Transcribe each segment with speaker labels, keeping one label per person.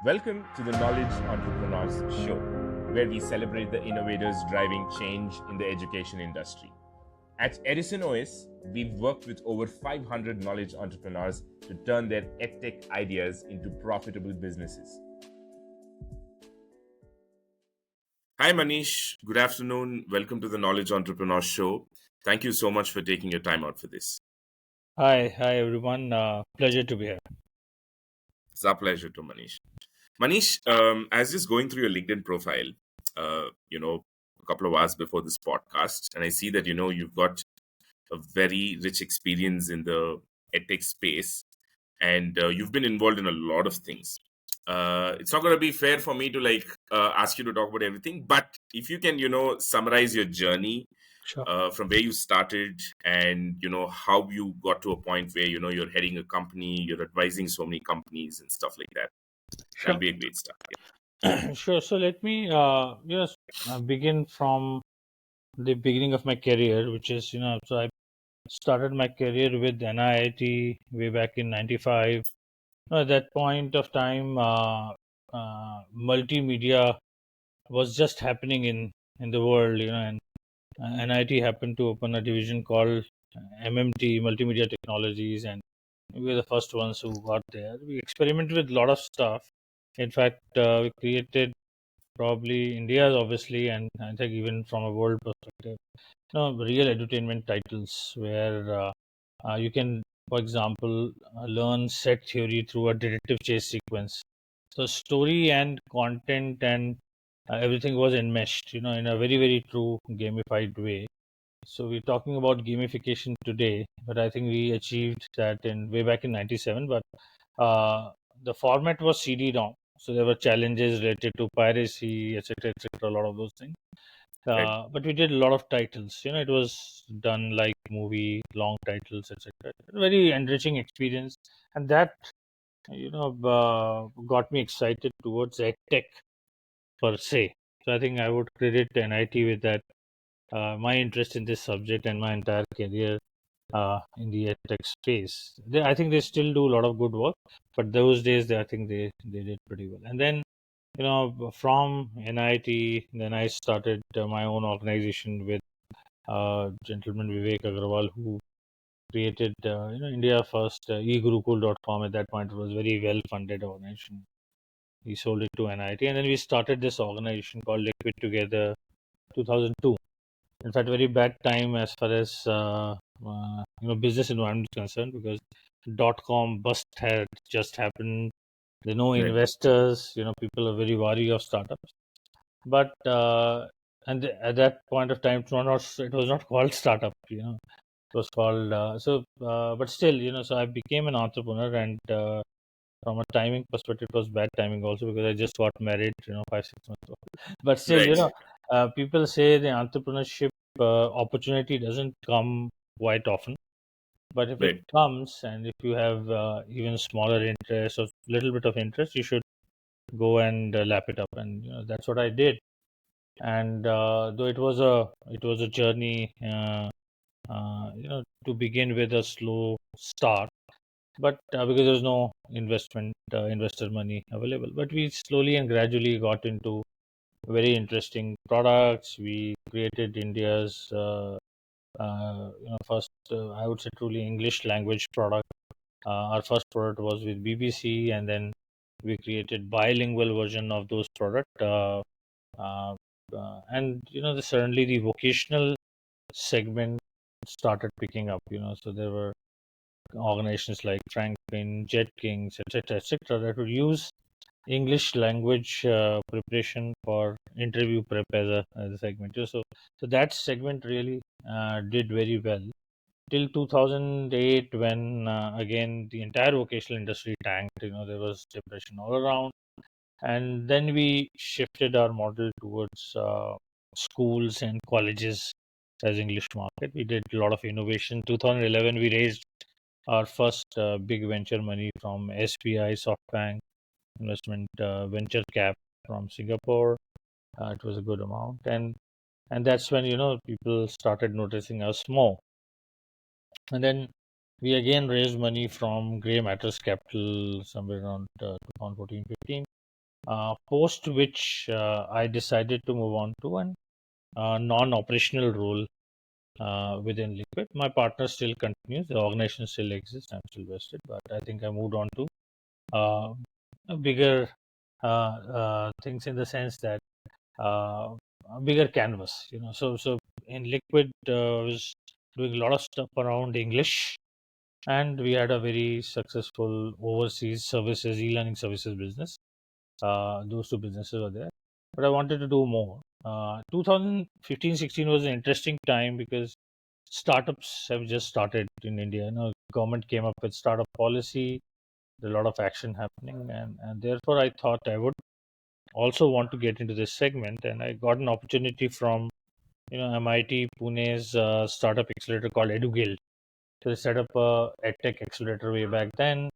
Speaker 1: Welcome to the Knowledge Entrepreneurs Show, where we celebrate the innovators driving change in the education industry. At Edison OS, we've worked with over 500 knowledge entrepreneurs to turn their EdTech ideas into profitable businesses. Hi, Manish. Good afternoon. Welcome to the Knowledge Entrepreneurs Show. Thank you so much for taking your time out for this.
Speaker 2: Hi everyone. Pleasure to be here.
Speaker 1: It's our pleasure to Manish. Manish, I was just going through your LinkedIn profile, uh, you know, a couple of hours before this podcast, and I see that, you've got a very rich experience in the edtech space, and you've been involved in a lot of things. It's not going to be fair for me to ask you to talk about everything, but if you can, summarize your journey
Speaker 2: Sure.
Speaker 1: from where you started and how you got to a point where you're heading a company, you're advising so many companies and stuff like that. That'll
Speaker 2: Sure.
Speaker 1: be a great start.
Speaker 2: Sure. So let me begin from the beginning of my career, which is so I started my career with NIIT way back in '95. At that point of time, multimedia was just happening in the world, and NIT happened to open a division called MMT, Multimedia Technologies, and we were the first ones who got there. We experimented with a lot of stuff. In fact, we created probably India's obviously, and I think even from a world perspective, real edutainment titles where you can, for example, learn set theory through a detective chase sequence. So story and content and everything was enmeshed, in a very, very true gamified way. So we're talking about gamification today, but I think we achieved that in way back in '97. But the format was CD ROM, so there were challenges related to piracy, etc., etc., a lot of those things.
Speaker 1: Right.
Speaker 2: But we did a lot of titles. It was done like movie, long titles, etc. Very enriching experience, and that got me excited towards tech per se. So I think I would credit NIT with that. My interest in this subject and my entire career in the EdTech space. I think they still do a lot of good work, but those days I think they did pretty well. And then from NIT, then I started my own organization with gentleman Vivek Agarwal, who created India first eGurukul.com. At that point, it was very well funded organization. He sold it to NIT, and then we started this organization called Liquid Together, 2002. In fact, very bad time as far as business environment is concerned, because .com bust had just happened. There are no
Speaker 1: Right.
Speaker 2: investors. People are very wary of startups. But at that point of time, it was not called startup. It was called but still, so I became an entrepreneur, and from a timing perspective, it was bad timing also because I just got married, 5 6 months ago. But still,
Speaker 1: Right.
Speaker 2: people say the entrepreneurship opportunity doesn't come quite often. But if it
Speaker 1: Right.
Speaker 2: comes, and if you have even smaller interest or little bit of interest, you should go and lap it up, and that's what I did. And though it was a journey, to begin with a slow start, but because there's no investor money available, but we slowly and gradually got into very interesting products. We created India's first, I would say, truly English language product. Our first product was with BBC, and then we created bilingual version of those product. Uh, and suddenly the vocational segment started picking up. So there were organizations like Franklin, Jet Kings, etc., that would use English language preparation for interview prep as a segment. So that segment really did very well till 2008, when again the entire vocational industry tanked. There was depression all around, and then we shifted our model towards schools and colleges as English market. We did a lot of innovation. 2011, we raised our first big venture money from SBI, SoftBank investment venture cap from Singapore. It was a good amount, and that's when people started noticing us more. And then we again raised money from Grey Matters Capital somewhere around 2014, 15. post which I decided to move on to an non-operational role within Liquid. My partner still continues. The organization still exists. I'm still vested, but I think I moved on to uh, a bigger things in the sense that a bigger canvas. So in Liquid, I was doing a lot of stuff around English, and we had a very successful overseas services, e-learning services business. Those two businesses were there, but I wanted to do more. 2015-16 was an interesting time because startups have just started in India. Government came up with startup policy, a lot of action happening, and therefore I thought I would also want to get into this segment, and I got an opportunity from MIT Pune's startup accelerator called EduGuild. So they set up a EdTech accelerator way back then,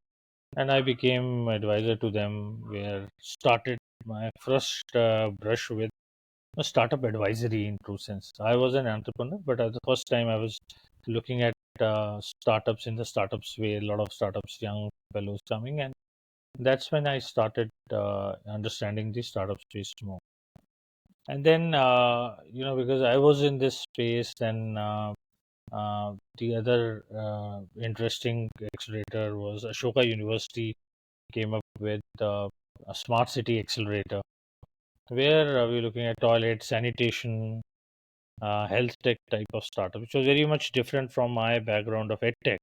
Speaker 2: and I became advisor to them. Where started my first brush with a startup advisory in true sense. I was an entrepreneur, but at the first time I was looking at startups in the startups way. A lot of startups, young fellows coming, and that's when I started understanding the startup space more. And then because I was in this space, then the other interesting accelerator was Ashoka University came up with a smart city accelerator, where we're looking at toilet sanitation, health tech type of startup, which was very much different from my background of edtech,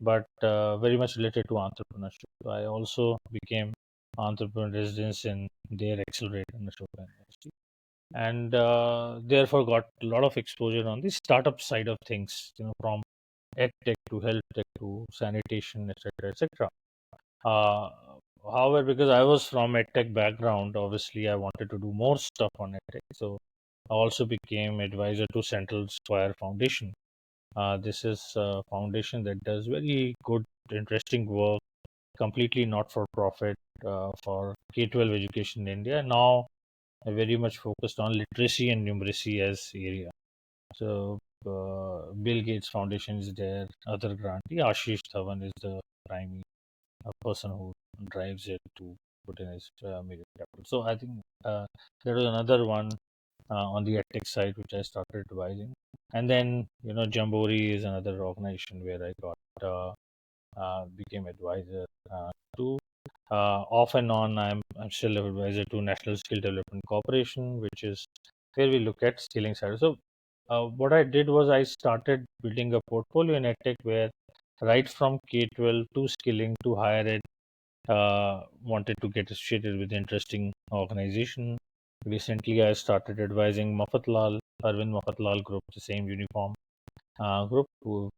Speaker 2: but very much related to entrepreneurship. I also became entrepreneur residence in their accelerator in Ashoka University, and therefore got a lot of exposure on the startup side of things, from edtech to health tech to sanitation, etc., etc. Uh, However, because I was from edtech background, obviously I wanted to do more stuff on edtech. So I also became advisor to Central Square Foundation. This is a foundation that does very good, interesting work, completely not for profit, for K-12 education in India. Now, very much focused on literacy and numeracy as area. So, Bill Gates Foundation is there, other grantee, Ashish Dhawan is the primary a person who drives it to put in his media capital. So I think there was another one on the edtech side which I started advising, and then Jambori is another organization where I got became advisor to. Off and on, I'm still an advisor to National Skill Development Corporation, which is where we look at skilling side. So what I did was I started building a portfolio in edtech where right from K-12 to skilling to higher ed, wanted to get associated with interesting organization. Recently, I started advising Arvind Mafatlal Group, the same uniform group who've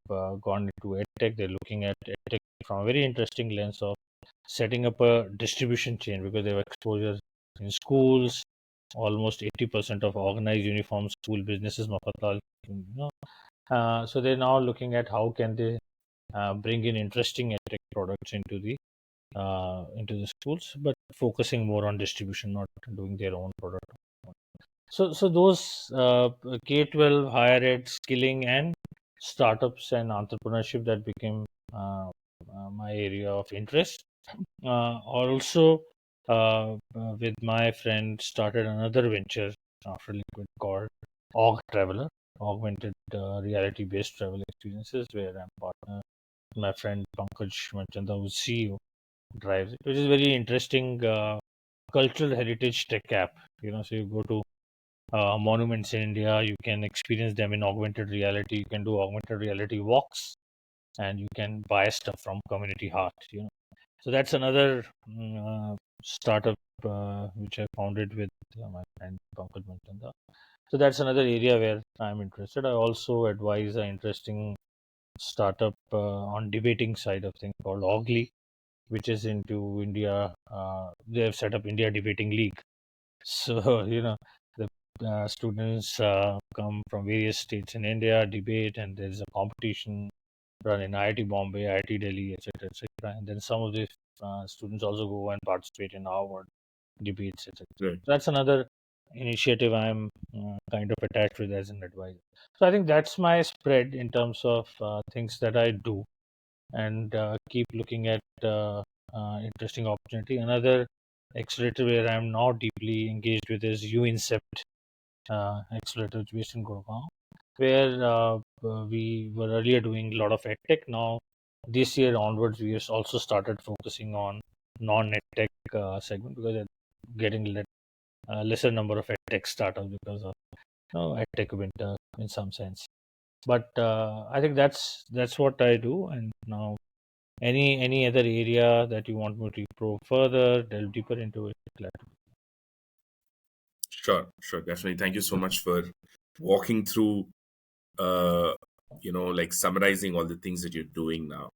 Speaker 2: gone into EdTech. They're looking at EdTech from a very interesting lens of setting up a distribution chain because they have exposure in schools. Almost 80% of organized uniform school businesses, Mafatlal, so they're now looking at how can they bring in interesting EdTech products into the schools, but focusing more on distribution, not doing their own product. So those K-12 higher ed skilling and startups and entrepreneurship that became my area of interest. Also, with my friend, started another venture after Liquid called Aug Traveler, augmented reality-based travel experiences, where I'm partner. My friend Pankaj Manchanda, who's CEO, drives it, which is very interesting cultural heritage tech app. So you go to monuments in India, you can experience them in augmented reality. You can do augmented reality walks, and you can buy stuff from Community Heart. So that's another startup which I founded with my friend Pankaj Manchanda. So that's another area where I'm interested. I also advise an interesting startup on debating side of things called Ogly, which is into India. They have set up India Debating League. So, the students come from various states in India, debate, and there's a competition run in IIT Bombay, IIT Delhi, etc., etc. And then some of the students also go and participate in Harvard debates, etc.
Speaker 1: Right.
Speaker 2: That's another initiative I'm kind of attached with as an advisor. So I think that's my spread in terms of things that I do, and keep looking at interesting opportunity. Another accelerator where I'm now deeply engaged with is UIncept accelerator, which is based in Gurgaon, where we were earlier doing a lot of EdTech. Now, this year onwards, we have also started focusing on non-EdTech segment because they're getting lesser number of EdTech startups because of EdTech winter in some sense. But I think that's what I do. And now, any other area that you want me to probe further, delve deeper into it, glad to.
Speaker 1: Sure, sure, definitely. Thank you so much for walking through, uh, like summarizing all the things that you're doing now.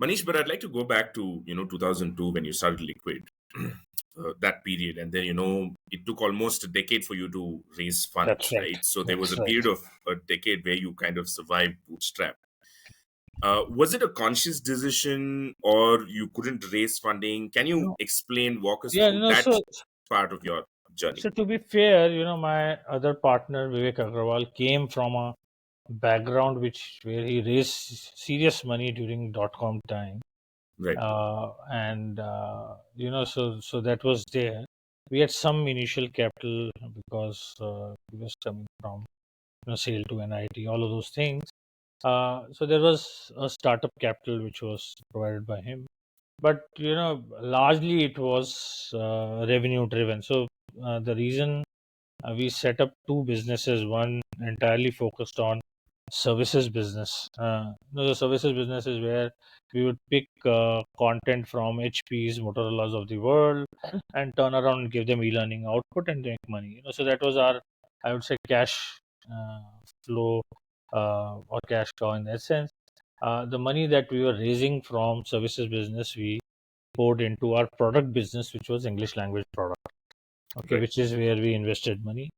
Speaker 1: Manish, but I'd like to go back to, 2002 when you started Liquid, that period. And then, it took almost a decade for you to raise
Speaker 2: That's
Speaker 1: funds,
Speaker 2: right.
Speaker 1: right? So there was
Speaker 2: That's
Speaker 1: a
Speaker 2: right.
Speaker 1: period of a decade where you kind of survived bootstrap. Was it a conscious decision or you couldn't raise funding? Can you
Speaker 2: No,
Speaker 1: explain, walk us
Speaker 2: yeah,
Speaker 1: through
Speaker 2: no.
Speaker 1: that
Speaker 2: So
Speaker 1: part of your journey?
Speaker 2: So to be fair, my other partner Vivek Agrawal came from a background where he raised serious money during .com time,
Speaker 1: Right,
Speaker 2: and so that was there. We had some initial capital because he was coming from sale to NIT, all of those things. So there was a startup capital which was provided by him, but largely it was revenue driven. So the reason we set up two businesses, one entirely focused on services business. The services business is where we would pick content from HPs, Motorola's of the world, and turn around and give them e-learning output and make money. So that was our, I would say, cash uh, flow or cash cow in that sense. The money that we were raising from services business, we poured into our product business, which was English language product. Okay,
Speaker 1: right,
Speaker 2: which is where we invested money.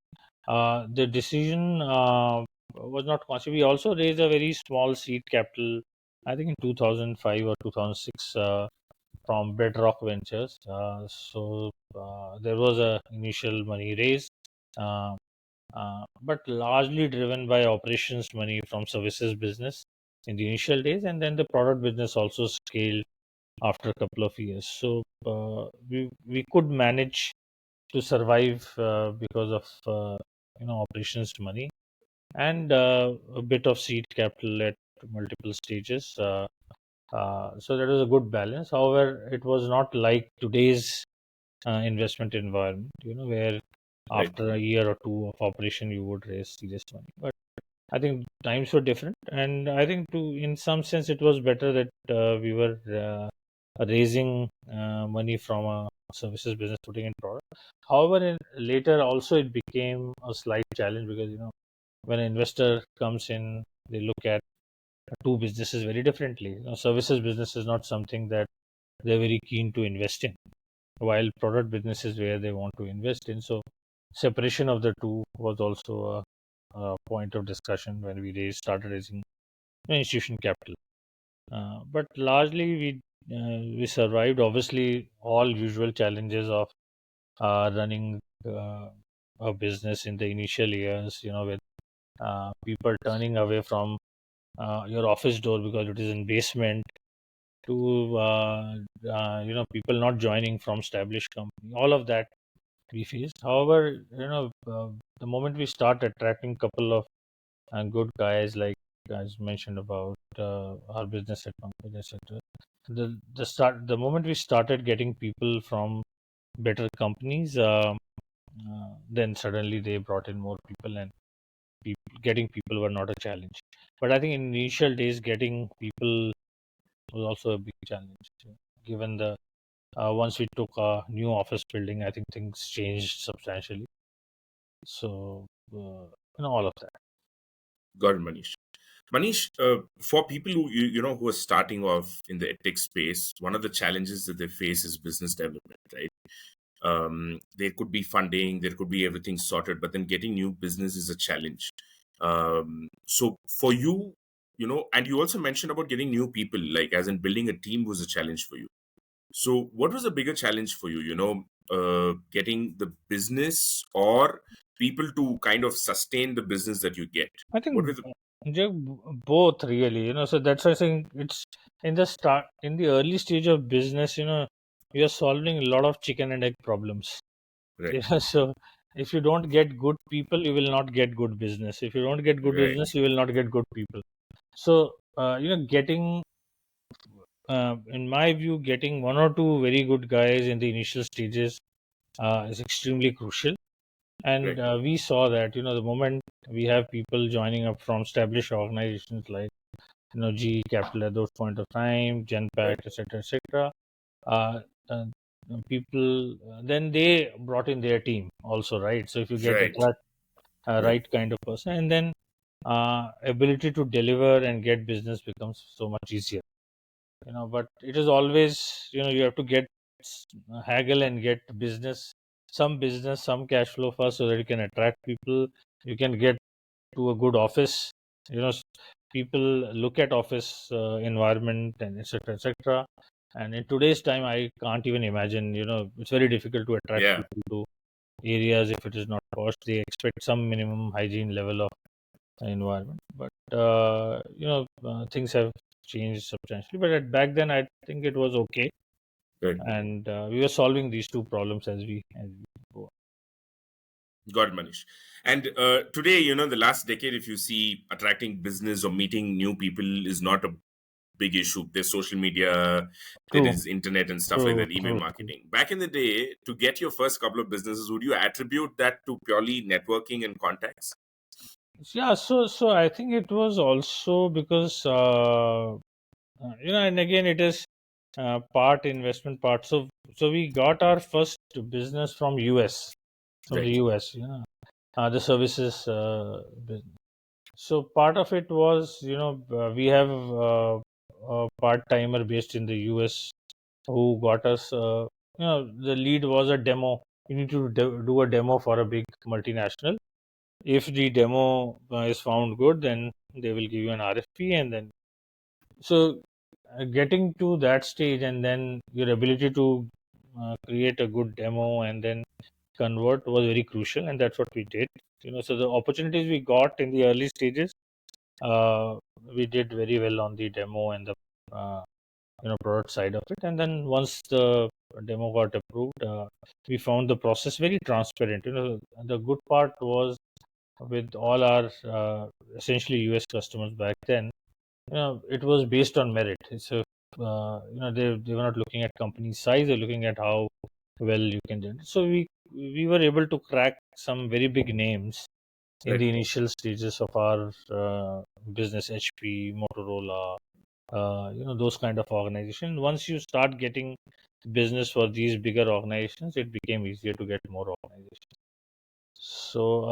Speaker 2: The decision was not conscious. We also raised a very small seed capital, I think in 2005 or 2006, from Bedrock Ventures. So there was a initial money raised, uh, but largely driven by operations money from services business in the initial days, and then the product business also scaled after a couple of years. So we could manage to survive because of operations money and a bit of seed capital at multiple stages. So that was a good balance. However, it was not like today's investment environment, where
Speaker 1: right.
Speaker 2: after a year or two of operation you would raise serious money. But I think times were different, and I think in some sense it was better that we were raising money from a services business, putting in product. However, later also it became a slight challenge because when an investor comes in, they look at two businesses very differently. Services business is not something that they're very keen to invest in, while product business is where they want to invest in. So separation of the two was also a point of discussion when we started raising institution capital. But largely we survived. Obviously, all usual challenges of running a business in the initial years. With people turning away from your office door because it is in basement, to people not joining from established company. All of that we faced. However, the moment we start attracting couple of good guys, like as mentioned about our business at Pankaj, etc. The moment we started getting people from better companies, then suddenly they brought in more people, and getting people were not a challenge. But I think in initial days, getting people was also a big challenge. Given the once we took a new office building, I think things changed substantially. So all of that.
Speaker 1: Got it, Manish. Manish, for people who are starting off in the tech space, one of the challenges that they face is business development, right? There could be funding, there could be everything sorted, but then getting new business is a challenge. So for you, and you also mentioned about getting new people, like as in building a team was a challenge for you. So what was a bigger challenge for you? Getting the business or people to kind of sustain the business that you get.
Speaker 2: I
Speaker 1: What
Speaker 2: think
Speaker 1: was the
Speaker 2: both really. So that's why I think it's in the early stage of business. you're solving a lot of chicken and egg problems.
Speaker 1: Right.
Speaker 2: Yeah, so if you don't get good people, you will not get good business. If you don't get good
Speaker 1: Right.
Speaker 2: business, you will not get good people. So, getting, in my view, getting one or two very good guys in the initial stages is extremely crucial. And
Speaker 1: Right.
Speaker 2: we saw that, the moment we have people joining up from established organizations like, GE Capital at those point of time,
Speaker 1: Right.
Speaker 2: Genpact, etc., uh, uh, people, then they brought in their team also, right? So if you get
Speaker 1: Right.
Speaker 2: attract a
Speaker 1: Right.
Speaker 2: right kind of person, and then ability to deliver and get business becomes so much easier. But it is always, you have to get haggle and get business, some cash flow first, so that you can attract people. You can get to a good office. you know s- People look at office environment and etc. And in today's time, I can't even imagine, it's very difficult to attract
Speaker 1: Yeah.
Speaker 2: people to areas if it is not posh. They expect some minimum hygiene level of environment. But things have changed substantially. But back then, I think it was okay,
Speaker 1: Right.
Speaker 2: and we were solving these two problems as we go.
Speaker 1: Got it, Manish. And today, the last decade, if you see, attracting business or meeting new people is not a big issue. There's social media, there
Speaker 2: True,
Speaker 1: is internet and stuff like
Speaker 2: true,
Speaker 1: that, email
Speaker 2: true, true.
Speaker 1: marketing. Back in the day, to get your first couple of businesses, would you attribute that to purely networking and contacts?
Speaker 2: Yeah, so I think it was also because and again it is part investment part. So we got our first business from US, from the
Speaker 1: Right.
Speaker 2: US, the services business. So part of it was, we have a part timer based in the US who got us. The lead was a demo. You need to do a demo for a big multinational. If the demo is found good, then they will give you an RFP, and then so getting to that stage, and then your ability to create a good demo and then convert was very crucial, and that's what we did. So the opportunities we got in the early stages, uh, we did very well on the demo and the uh, product side of it. And then once the demo got approved, we found the process very transparent. The good part was, with all our essentially US customers back then, it was based on merit. So they were not looking at company size, they're looking at how well you can do it. So we were able to crack some very big names in
Speaker 1: Right.
Speaker 2: the initial stages of our business. HP, Motorola, those kind of organizations. Once you start getting business for these bigger organizations, it became easier to get more organizations. So,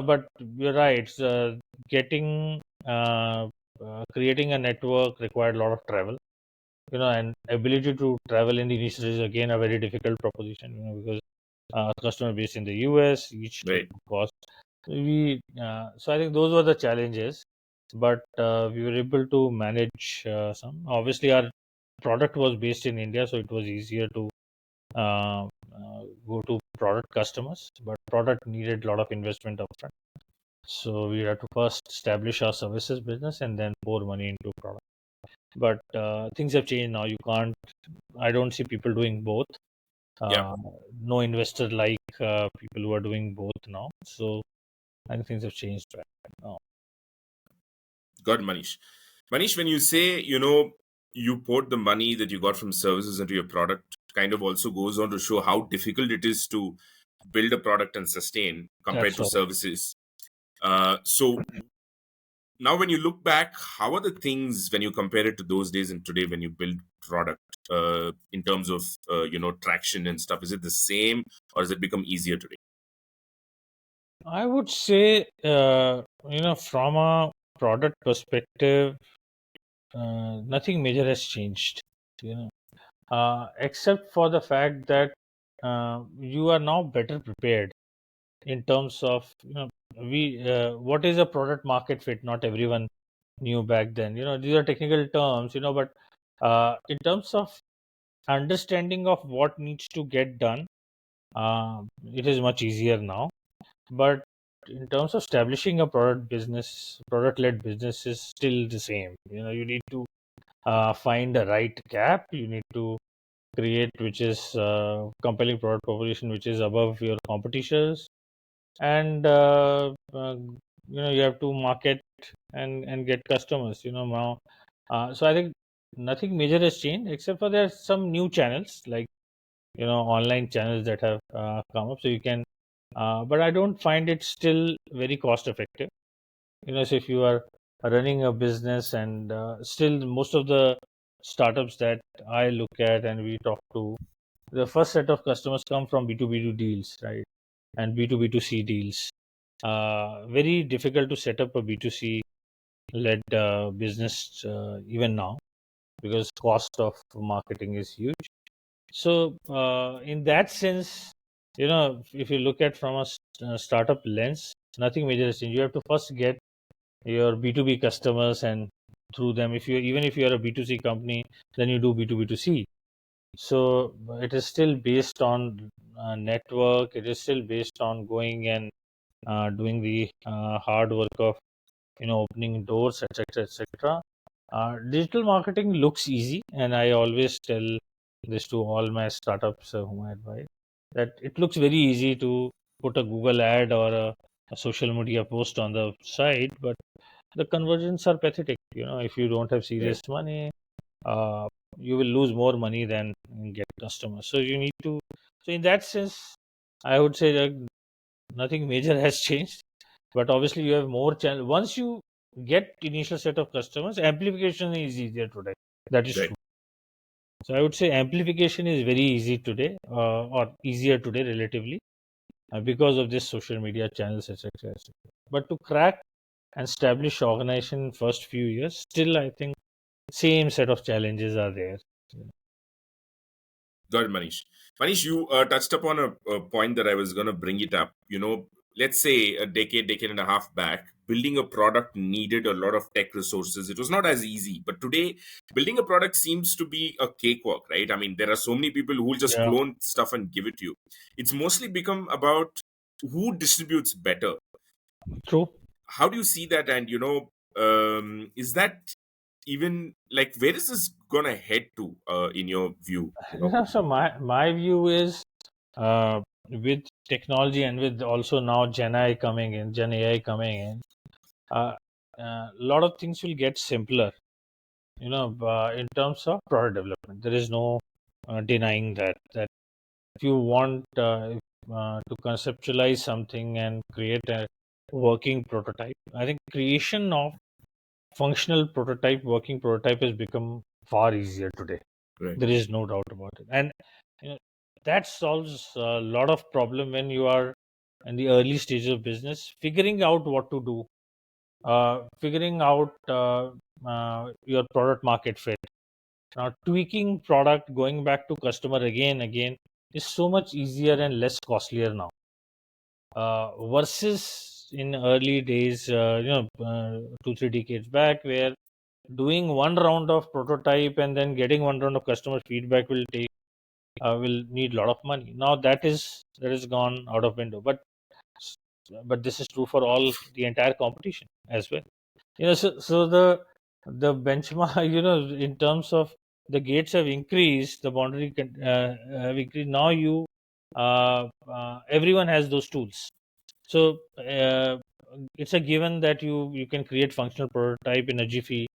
Speaker 2: but you're right. Getting, creating a network required a lot of travel, and ability to travel in the initial is again a very difficult proposition, because customer base in the US, each trip
Speaker 1: Right.
Speaker 2: cost. So I think those were the challenges, but we were able to manage some. Obviously, our product was based in India, so it was easier to uh, go to product customers, but product needed a lot of investment upfront. So we had to first establish our services business and then pour money into product. But things have changed now. You can't. I don't see people doing both.
Speaker 1: Yeah.
Speaker 2: Uh, no investor like people who are doing both now. So I think things have changed right now.
Speaker 1: Got it, Manish. Manish, when you say, you poured the money that you got from services into your product, kind of also goes on to show how difficult it is to build a product and sustain compared
Speaker 2: That's
Speaker 1: to
Speaker 2: right.
Speaker 1: services. So now when you look back, how are the things when you compare it to those days and today when you build product, in terms of traction and stuff? Is it the same, or has it become easier today?
Speaker 2: I would say, from a product perspective, nothing major has changed. You know, except for the fact that you are now better prepared in terms of, we what is a product market fit. Not everyone knew back then. These are technical terms. But in terms of understanding of what needs to get done, it is much easier now. But in terms of establishing a product led business is still the same. You need to find the right gap. You need to create which is compelling product proposition which is above your competitors, and you have to market and get customers. Now, so I think nothing major has changed except for there are some new channels like online channels that have come up, so you can. But I don't find it still very cost effective. So if you are running a business, and still most of the startups that I look at and we talk to, the first set of customers come from B2B2 deals, right? And B2B2C deals. Very difficult to set up a B2C led business even now, because cost of marketing is huge. So in that sense, if you look at from a startup lens, nothing major has changed. You have to first get your B2B customers, and through them, if you are a B2C company, then you do B2B2C. So it is still based on network. It is still based on going and doing the hard work of opening doors, etc., etc. Digital marketing looks easy, and I always tell this to all my startups whom I advise, that it looks very easy to put a Google ad or a social media post on the site, but the conversions are pathetic. If you don't have
Speaker 1: Right.
Speaker 2: serious money, uh, you will lose more money than get customers. So you need to. So in that sense, I would say that nothing major has changed, but obviously you have more channel. Once you get initial set of customers, amplification is easier today. That is
Speaker 1: Right.
Speaker 2: true. So I would say amplification is very easy today, or easier today relatively, because of this social media channels, etc., etc. But to crack and establish organization in first few years, still I think same set of challenges are there.
Speaker 1: Got it, Manish. Manish, you touched upon a point that I was going to bring it up. Let's say a decade and a half back, building a product needed a lot of tech resources. It was not as easy. But today, building a product seems to be a cakewalk, right? I mean, there are so many people who will just
Speaker 2: Yeah,
Speaker 1: clone stuff and give it to you. It's mostly become about who distributes better.
Speaker 2: true.
Speaker 1: How do you see that? And, is that even like, where is this going to head to in your view?
Speaker 2: So my view is, with technology and with also now Gen AI coming in, a lot of things will get simpler. In terms of product development, there is no denying that. That if you want to conceptualize something and create a working prototype, I think creation of functional prototype, working prototype has become far easier today.
Speaker 1: Right.
Speaker 2: There is no doubt about it, and you know, that solves a lot of problem when you are in the early stages of business, figuring out what to do, figuring out your product market fit. Now, tweaking product, going back to customer again is so much easier and less costlier now, versus in early days, 2 3 decades back, where doing one round of prototype and then getting one round of customer feedback will need a lot of money. Now that is gone out of window. But this is true for all the entire competition as well. So the benchmark, in terms of the gates have increased, the boundary have increased. Now everyone has those tools. So it's a given that you can create functional prototype in a jiffy,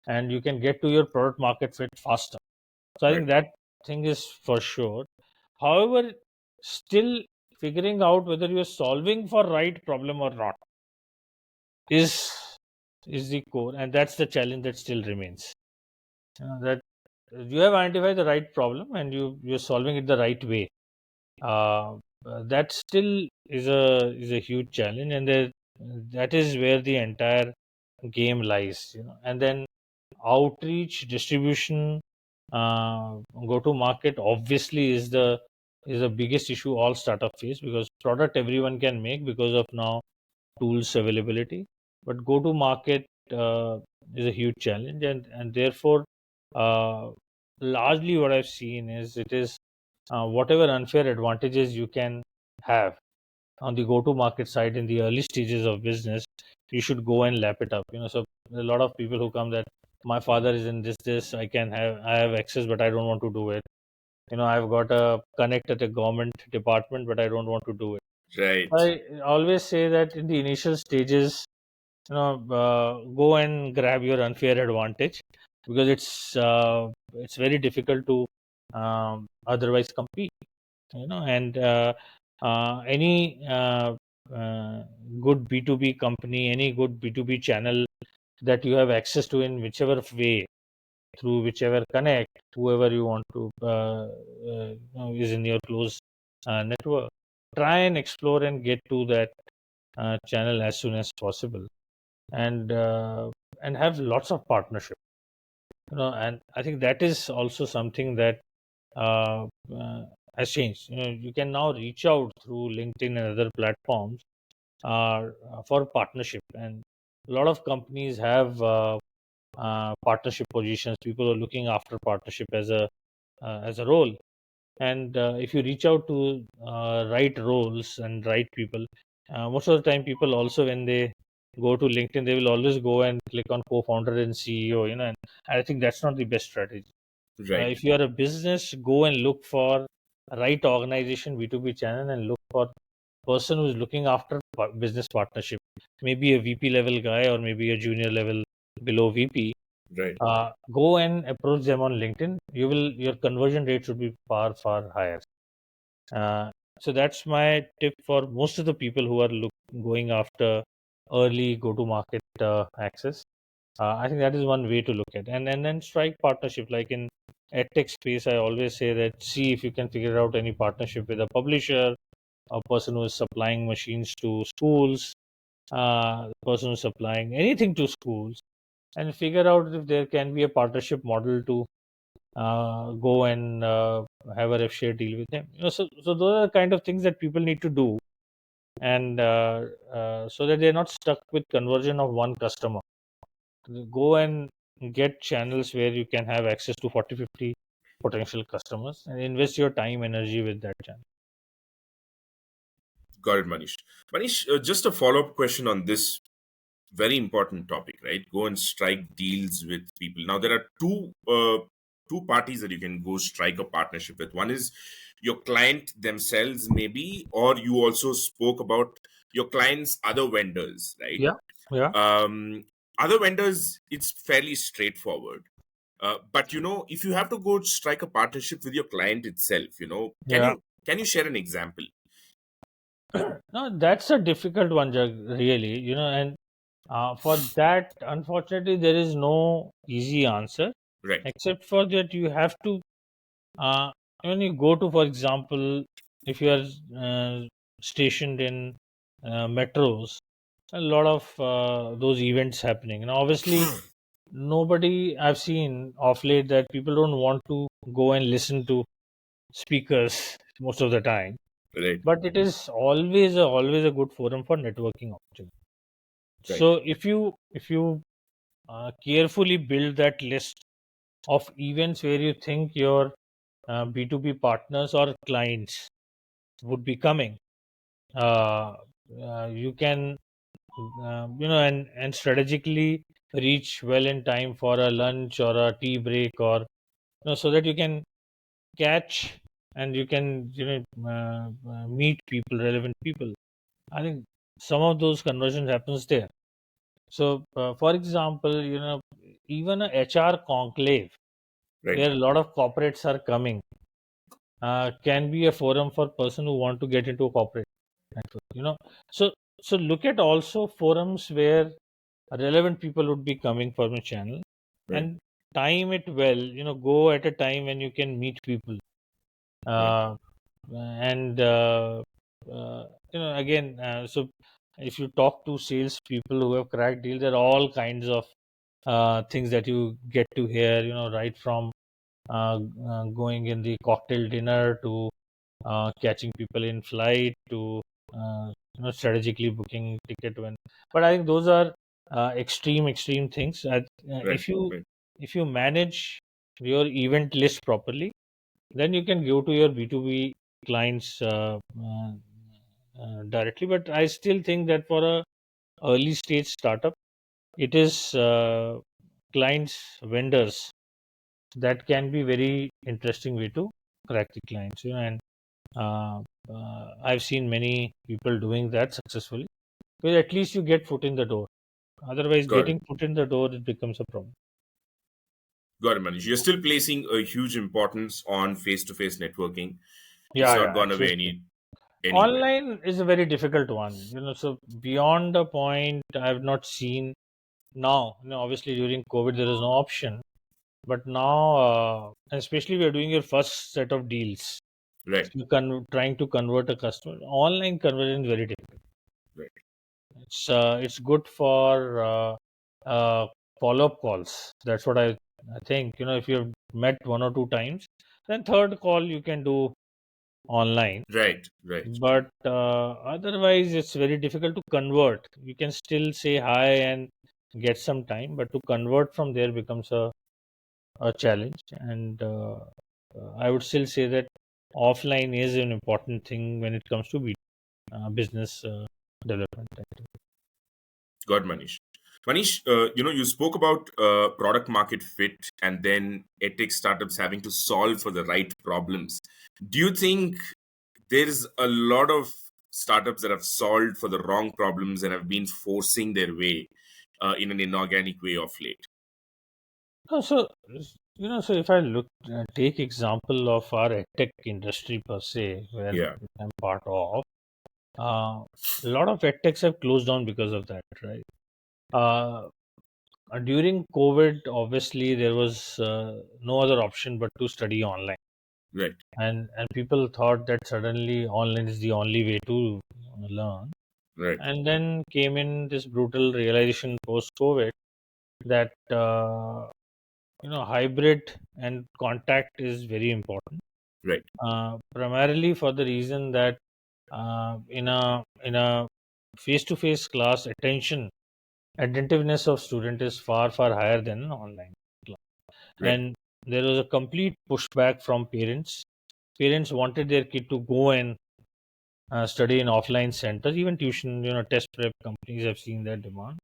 Speaker 2: and you can get to your product market fit faster. So I
Speaker 1: Right.
Speaker 2: think that thing is for sure. However, still figuring out whether you're solving for right problem or not is is the core, and that's the challenge that still remains. That you have identified the right problem and you're solving it the right way. That still is a huge challenge, and that is where the entire game lies. And then outreach, distribution, go to market obviously is the biggest issue all startup face, because product everyone can make because of now tools availability, but go to market is a huge challenge, and therefore uh, largely what I've seen is it is whatever unfair advantages you can have on the go to market side in the early stages of business, you should go and lap it up. So a lot of people who come that my father is in this, I have access, but I don't want to do it. I've got a connect at a government department, but I don't want to do it.
Speaker 1: Right.
Speaker 2: I always say that in the initial stages, go and grab your unfair advantage, because it's very difficult to otherwise compete. And any good B2B company, any good B2B channel that you have access to in whichever way, through whichever connect, whoever you want to is in your close network, try and explore and get to that channel as soon as possible, and have lots of partnership. And I think that is also something that uh, uh, has changed. You can now reach out through LinkedIn and other platforms for partnership, and a lot of companies have partnership positions. People are looking after partnership as a role, and if you reach out to right roles and right people, most of the time people also, when they go to LinkedIn, they will always go and click on co-founder and CEO. And I think that's not the best strategy.
Speaker 1: Right.
Speaker 2: If you are a business, go and look for a right organization, B2B channel, and look for person who's looking after business partnership, maybe a VP level guy or maybe a junior level below VP.
Speaker 1: Right.
Speaker 2: Go and approach them on LinkedIn. Your conversion rate should be far higher. uh, so that's my tip for most of the people who are going after early go to market access. I think that is one way to look at, and then strike partnership. Like in edtech space, I always say that, see if you can figure out any partnership with a publisher, a person who is supplying machines to schools, the person who's supplying anything to schools, and figure out if there can be a partnership model to go and have a rev share deal with them. So those are the kind of things that people need to do, and so that they're not stuck with conversion of one customer. Go and get channels where you can have access to 40, 50 potential customers, and invest your time, energy with that channel.
Speaker 1: Got it, Manish. Manish, just a follow up question on this very important topic, right? Go and strike deals with people. Now, there are two parties that you can go strike a partnership with. One is your client themselves, maybe, or you also spoke about your client's other vendors, right?
Speaker 2: Yeah, yeah,
Speaker 1: Um, Other vendors, it's fairly straightforward. But if you have to go strike a partnership with your client itself, can
Speaker 2: yeah.
Speaker 1: you share an example?
Speaker 2: No, that's a difficult one, really. And for that, unfortunately, there is no easy answer,
Speaker 1: Right,
Speaker 2: except for that you have to, uh, when you go to, for example, if you are stationed in metros, a lot of those events happening. And obviously, nobody I've seen of late that people don't want to go and listen to speakers most of the time,
Speaker 1: right,
Speaker 2: but it is always a good forum for networking opportunity.
Speaker 1: right,
Speaker 2: So if you carefully build that list of events where you think your B2B partners or clients would be coming, uh, you can and strategically reach well in time for a lunch or a tea break, or so that you can catch, and you can meet people, relevant people. I think some of those conversions happens there. So for example, even a HR conclave
Speaker 1: right.
Speaker 2: where a lot of corporates are coming can be a forum for person who want to get into a corporate network. So look at also forums where relevant people would be coming from a channel,
Speaker 1: Right,
Speaker 2: and time it well. Go at a time when you can meet people.
Speaker 1: right,
Speaker 2: uh, and again, so if you talk to sales people who have cracked deals, there are all kinds of things that you get to hear, right from going in the cocktail dinner to catching people in flight to strategically booking ticket when. But I think those are extreme things.
Speaker 1: right,
Speaker 2: If you manage your event list properly, then you can go to your B2B clients directly. But I still think that for a early stage startup, it is clients, vendors, that can be very interesting way to crack the clients. And uh, I've seen many people doing that successfully, because at least you get foot in the door. Otherwise,
Speaker 1: Got it.
Speaker 2: getting foot in the door, it becomes a problem.
Speaker 1: Got it, Manish. You're still placing a huge importance on face-to-face networking. It's
Speaker 2: Yeah,
Speaker 1: not
Speaker 2: yeah,
Speaker 1: gone away
Speaker 2: absolutely.
Speaker 1: anywhere.
Speaker 2: Online is a very difficult one. So beyond the point, I've not seen now. Obviously during COVID there is no option, but now, especially we are doing your first set of deals. So
Speaker 1: Right.
Speaker 2: you trying to convert a customer. Online conversion is very difficult.
Speaker 1: Right.
Speaker 2: It's good for uh, follow-up calls. That's what I think. If you've met one or two times, then third call you can do online.
Speaker 1: Right. Right.
Speaker 2: But otherwise, it's very difficult to convert. You can still say hi and get some time, but to convert from there becomes a challenge. And I would still say that offline is an important thing when it comes to business development.
Speaker 1: Got Manish. Manish, you spoke about product market fit and then edtech startups having to solve for the right problems. Do you think there's a lot of startups that have solved for the wrong problems and have been forcing their way in an inorganic way of late?
Speaker 2: So if I take example of our tech industry per se, where
Speaker 1: Yeah.
Speaker 2: I'm part of, a lot of edtechs have closed down because of that, right? Uh, During COVID, obviously there was no other option but to study online,
Speaker 1: Right.
Speaker 2: and people thought that suddenly online is the only way to learn.
Speaker 1: Right.
Speaker 2: And then came in this brutal realization post COVID that hybrid and contact is very important.
Speaker 1: Right.
Speaker 2: Primarily for the reason that in a face-to-face class, attentiveness of student is far higher than an online class.
Speaker 1: Right.
Speaker 2: And there was a complete pushback from parents. Parents wanted their kid to go and study in offline centers, even tuition, test prep companies have seen that demand,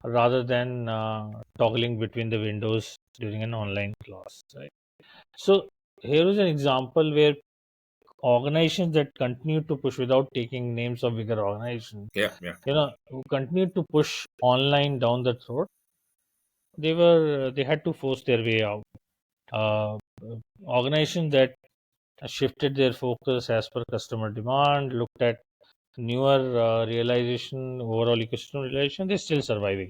Speaker 2: rather than toggling between the windows during an online class, right? So here is an example where organizations that continue to push, without taking names of bigger organizations,
Speaker 1: Yeah. Yeah.
Speaker 2: who continued to push online down the throat, they had to force their way out. Uh, Organizations that shifted their focus as per customer demand, looked at newer realization, overall ecosystem realization, they're still surviving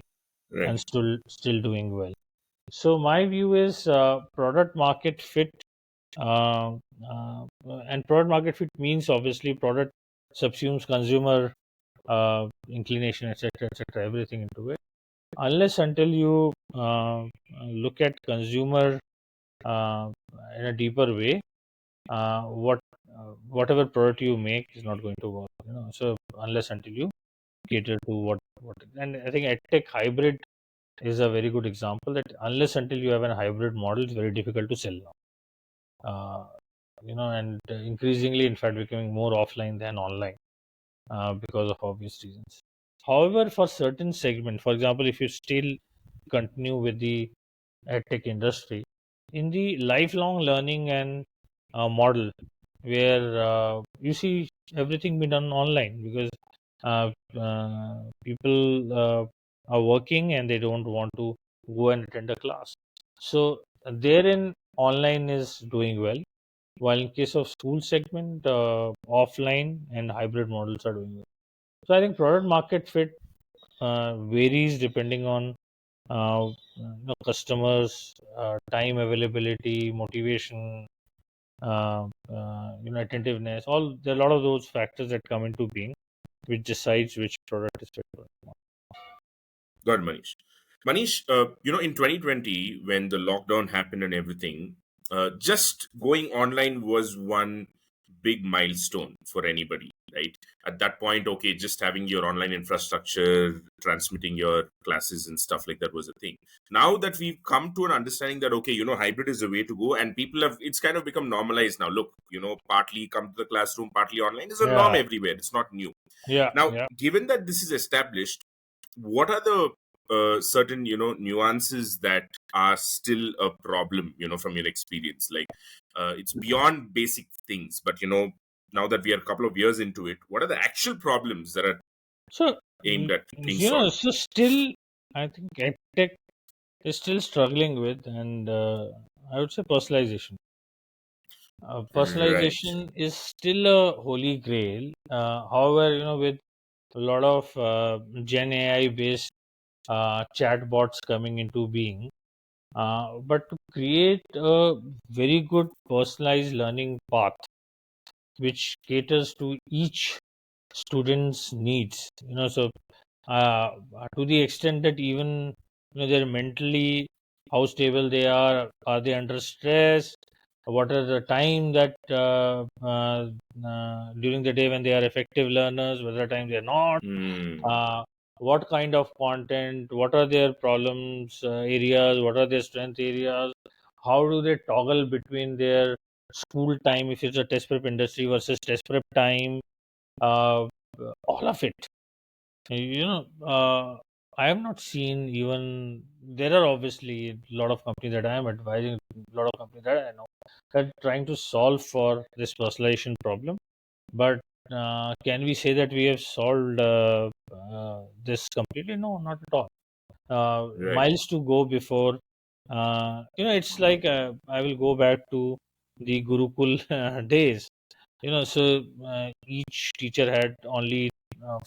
Speaker 1: Right.
Speaker 2: and still doing well. So my view is product market fit, uh, uh, and product market fit means obviously product subsumes consumer inclination, etc., everything into it. Unless until you look at consumer uh, in a deeper way, what whatever product you make is not going to work. So unless until you cater to what, and I think edtech hybrid is a very good example, that unless until you have a hybrid model, it's very difficult to sell now. And increasingly, in fact, becoming more offline than online because of obvious reasons. However, for certain segment, for example, if you still continue with the edtech industry, in the lifelong learning and model, where you see everything be done online, because people are working and they don't want to go and attend a class. So therein, online is doing well. While in case of school segment, offline and hybrid models are doing well. So I think product market fit varies depending on customers, time availability, motivation, attentiveness. There are a lot of those factors that come into being, which decides which product is fit for the
Speaker 1: Got Manish. Manish, in 2020, when the lockdown happened and everything, just going online was one big milestone for anybody, right? At that point, okay, just having your online infrastructure, transmitting your classes and stuff like that was a thing. Now that we've come to an understanding that, okay, hybrid is the way to go, and people it's kind of become normalized now. Look, partly come to the classroom, partly online is a norm
Speaker 2: market.
Speaker 1: everywhere. It's not new.
Speaker 2: Yeah,
Speaker 1: Now,
Speaker 2: yeah,
Speaker 1: given that this is established, what are the certain nuances that are still a problem from your experience, like it's beyond basic things. But now that we are a couple of years into it, what are the actual problems that are
Speaker 2: So,
Speaker 1: aimed at being solved?
Speaker 2: so still, I think EdTech is still struggling with, and I would say personalization.
Speaker 1: Right.
Speaker 2: Personalization is still a holy grail. However, with a lot of Gen AI based chatbots coming into being, but to create a very good personalized learning path which caters to each student's needs, so uh, to the extent that even they're mentally, how stable they are they under stress, what are the time that during the day when they are effective learners, whether time they are not,
Speaker 1: Hmm.
Speaker 2: uh, what kind of content, what are their problems areas, what are their strength areas, how do they toggle between their school time if it's a test prep industry versus test prep time, uh, all of it. You know, I have not seen even, there are obviously a lot of companies that I am advising, a lot of companies that I know that are trying to solve for this personalization problem. But can we say that we have solved this completely? No, not at all.
Speaker 1: Right.
Speaker 2: Miles to go before. It's like I will go back to the Gurukul days. Each teacher had only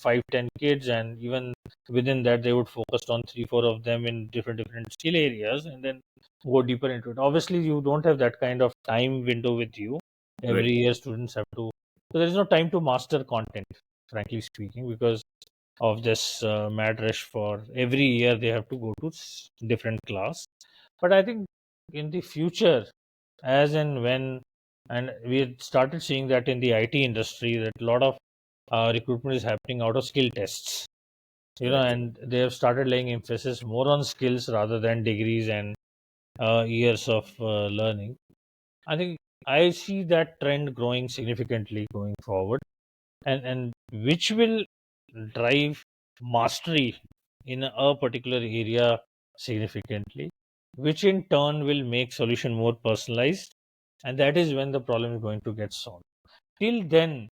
Speaker 2: 5-10 kids, and even within that, they would focus on 3-4 of them in different skill areas, and then go deeper into it. Obviously, you don't have that kind of time window with you.
Speaker 1: Right.
Speaker 2: Every year, students have to. So there is no time to master content, frankly speaking, because of this mad rush for every year they have to go to different class. But I think in the future, as and when, and we had started seeing that in the IT industry, that a lot of recruitment is happening out of skill tests,
Speaker 1: Right.
Speaker 2: and they have started laying emphasis more on skills rather than degrees and years of learning. I think I see that trend growing significantly going forward, and which will drive mastery in a particular area significantly, which in turn will make solution more personalized, and that is when the problem is going to get solved. Till then,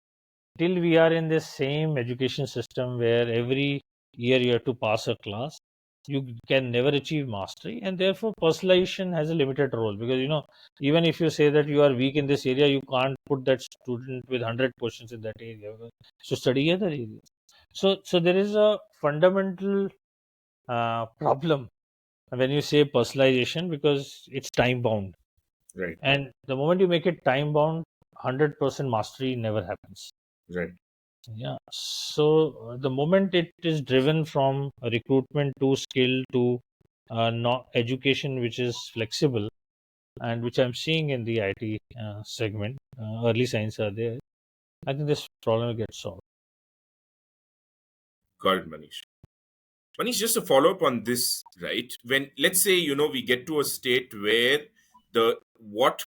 Speaker 2: till we are in this same education system where every year you have to pass a class, you can never achieve mastery, and therefore personalization has a limited role, because even if you say that you are weak in this area, you can't put that student with 100 questions in that area, so study other areas. So there is a fundamental problem when you say personalization, because it's time bound,
Speaker 1: Right.
Speaker 2: and the moment you make it time bound, 100% mastery never happens.
Speaker 1: Right.
Speaker 2: Yeah. So the moment it is driven from recruitment to skill to not education, which is flexible, and which I'm seeing in the IT segment, early signs are there. I think this problem will get solved.
Speaker 1: Got it, Manish. Manish, just a follow up on this, right? When, let's say, we get to a state where the what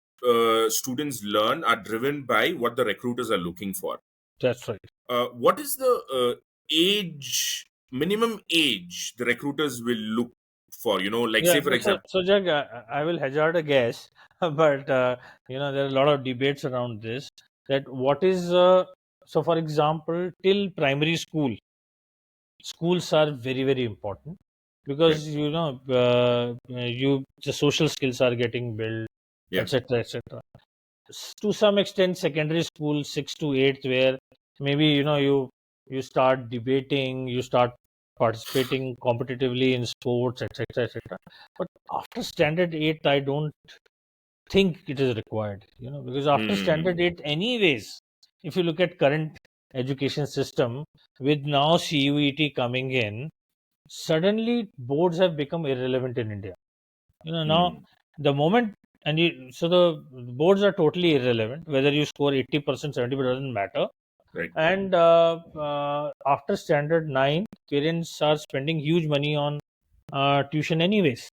Speaker 1: students learn are driven by what the recruiters are looking for.
Speaker 2: That's right.
Speaker 1: What is the minimum age the recruiters will look for? Like,
Speaker 2: Yeah.
Speaker 1: say, for
Speaker 2: So,
Speaker 1: example.
Speaker 2: so Jag, I will hazard a guess, but there are a lot of debates around this. That what is so, for example, till primary school, schools are very very important,
Speaker 1: Right.
Speaker 2: because you the social skills are getting built,
Speaker 1: Yeah.
Speaker 2: etc etc. To some extent secondary school 6 to 8, where maybe you start debating, you start participating competitively in sports, etc etc. But after standard 8, I don't think it is required, because after standard
Speaker 1: Hmm.
Speaker 2: 8 anyways, if you look at current education system, with now CUET coming in, suddenly boards have become irrelevant in India. Now
Speaker 1: Hmm.
Speaker 2: the moment, so the boards are totally irrelevant. Whether you score 80%, 70% doesn't matter.
Speaker 1: Right.
Speaker 2: And after standard 9, parents are spending huge money on tuition anyways.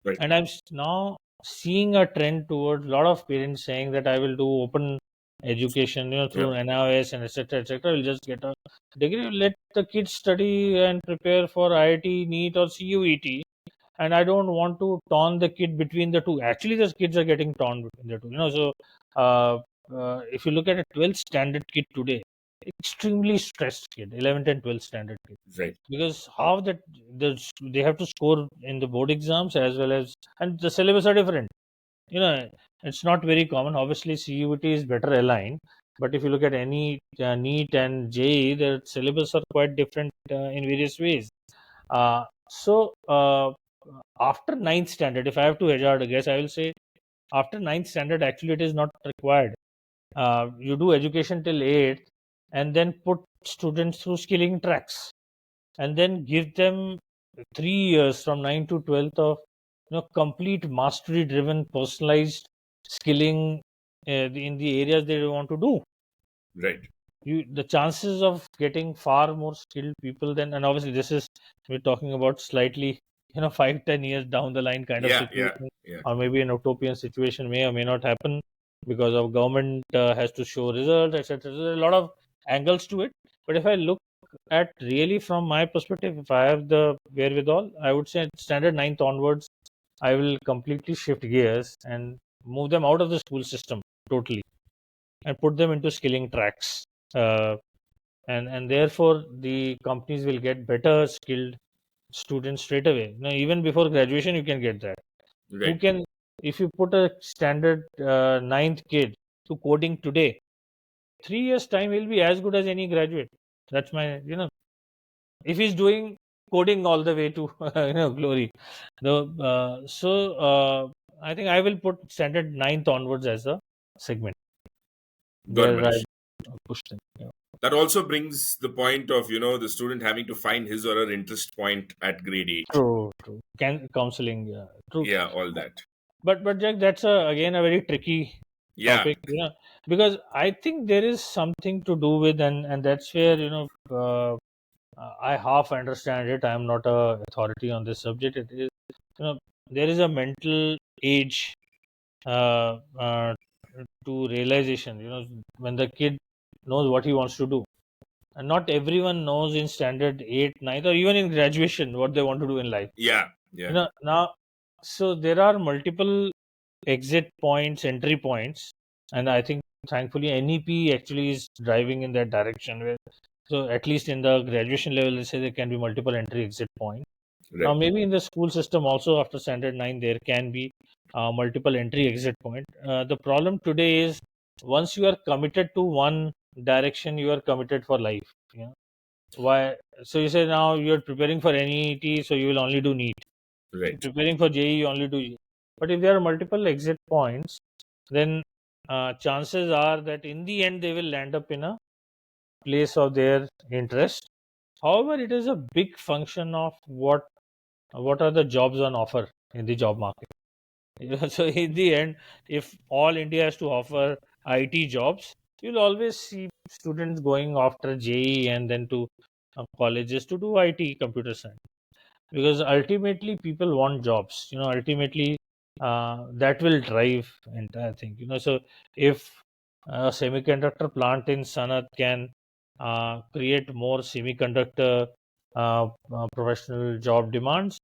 Speaker 1: Right.
Speaker 2: And I'm now seeing a trend towards a lot of parents saying that I will do open education,
Speaker 1: Yeah.
Speaker 2: through NIOS and etc. etc. We'll just get a degree. Let the kids study and prepare for IIT, NEET, or CUET. and I don't want to torn the kid between the two. Actually, the kids are getting torn between the two. So uh, if you look at a 12th standard kid today, extremely stressed kid, 11th and 12th standard kid,
Speaker 1: Right.
Speaker 2: because how that they have to score in the board exams as well as, and the syllabus are different. It's not very common. Obviously, CUT is better aligned, but if you look at any NEET and JEE, the syllabus are quite different in various ways. So after ninth standard, if I have to hazard a guess, I will say after ninth standard, actually, it is not required. You do education till eighth, and then put students through skilling tracks, and then give them 3 years from 9 to 12th of complete mastery driven personalized skilling in the areas they want to do.
Speaker 1: Right.
Speaker 2: The chances of getting far more skilled people than, and obviously this is, we're talking about slightly 5-10 years down the line kind of
Speaker 1: Yeah. Yeah.
Speaker 2: situation,
Speaker 1: Yeah.
Speaker 2: or maybe an utopian situation may or may not happen because of government has to show results, etc. There's a lot of angles to it. But if I look at really from my perspective, if I have the wherewithal, I would say standard ninth onwards, I will completely shift gears and move them out of the school system totally and put them into skilling tracks. Uh, and therefore the companies will get better skilled students straight away. Now, even before graduation, you can get that. Who
Speaker 1: Right.
Speaker 2: can, if you put a standard ninth kid to coding today, 3 years time he'll be as good as any graduate. That's my, if he's doing coding all the way to glory. So I think I will put standard ninth onwards as a segment
Speaker 1: Got it,
Speaker 2: where I
Speaker 1: Manish.
Speaker 2: push them. Yeah.
Speaker 1: That also brings the point of the student having to find his or her interest point at grade 8.
Speaker 2: True. Counseling, yeah, true.
Speaker 1: Yeah, all that.
Speaker 2: But Jack, that's again a very tricky
Speaker 1: Yeah.
Speaker 2: topic, because I think there is something to do with, and that's where I half understand it. I am not a authority on this subject. It is, there is a mental age uh, uh, to realization. When the kid knows what he wants to do, and not everyone knows in standard 8, 9, or even in graduation what they want to do in life.
Speaker 1: Yeah. Yeah.
Speaker 2: Now, so there are multiple exit points, entry points, and I think thankfully NEP actually is driving in that direction. So at least in the graduation level, let's say there can be multiple entry exit points. Now
Speaker 1: Right.
Speaker 2: maybe in the school system also after standard 9 there can be multiple entry exit point. The problem today is once you are committed to one direction, you are committed for life. Why? So you say now you're preparing for NET, so you will only do NEET.
Speaker 1: Right.
Speaker 2: Preparing for JEE, you only do JEE. But if there are multiple exit points, then chances are that in the end they will land up in a place of their interest. However, it is a big function of what are the jobs on offer in the job market. So in the end, if all India has to offer IT jobs, you'll always see students going after JEE and then to colleges to do IT, computer science, because ultimately people want jobs. Ultimately that will drive entire thing. So if a semiconductor plant in Sanat can create more semiconductor professional job demands,